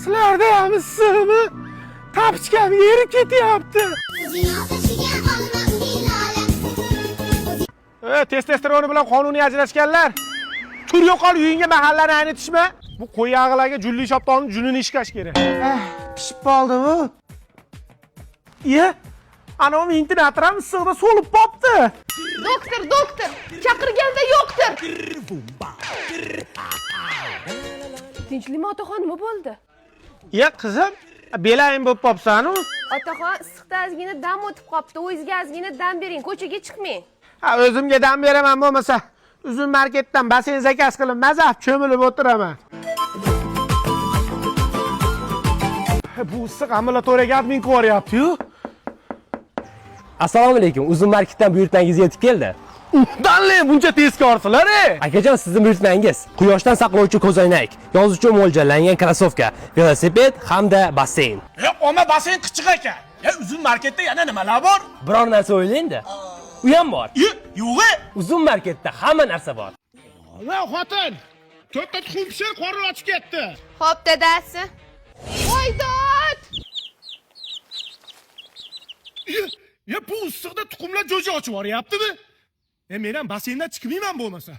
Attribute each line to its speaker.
Speaker 1: Sizlarda ham issiqmi? Tapichkam erib ketyapti. Testosteroni bilan qonuniy ajrashganlar. Tur yo'qol uyingga mahallani aynitishma. Bu qo'y yag'larga julli shoptonni junini ishkash kerak. Pishib qoldimi? Iya. Ana u internatlar ham issiqda so'lib qopti.
Speaker 2: Doktor, chaqirganda yo'qdir. Tinchlikmi otaxon, nima bo'ldi?
Speaker 1: Ya qizim, belayim bo'lib qopsan-ku.
Speaker 2: Otaxon, issiqda ozgina dam o'tib qopti. O'zingizga ozgina dam bering, ko'chaga chiqmang.
Speaker 1: Ha, o'zimga dam beraman bo'lmasa, uzun marketdan basen zakaz qilib mazaf cho'milib o'tiraman. Bu issiq ambulatoriyaga admin ko'ryapti-yu.
Speaker 3: Assalomu alaykum. Uzun marketdan buyurtmangiz yetib keldi.
Speaker 1: Danle buncha tezkorsilar,
Speaker 3: Akajon, sizning buyurtmangiz: quyoshdan saqlovchi ko'zoynak, yozuvchi mo'ljallangan krossovka, velosiped hamda basseyn.
Speaker 1: Oma basen qichiq ekan. Uzun marketda yana nimalar bor?
Speaker 3: Biror narsa o'ylang-da. U ham bor.
Speaker 1: Yo'q.
Speaker 3: Uzun marketda hamma narsa bor.
Speaker 1: Va xotin, to'rtta tuxum pishir, qorni ochib ketdi.
Speaker 2: Xo'p, dadasi. Voydod!
Speaker 1: Bu issiqda tuxumlar jo'ja ochib yuboryaptimi? Men ham basendan chiqmayman bo'lmasa.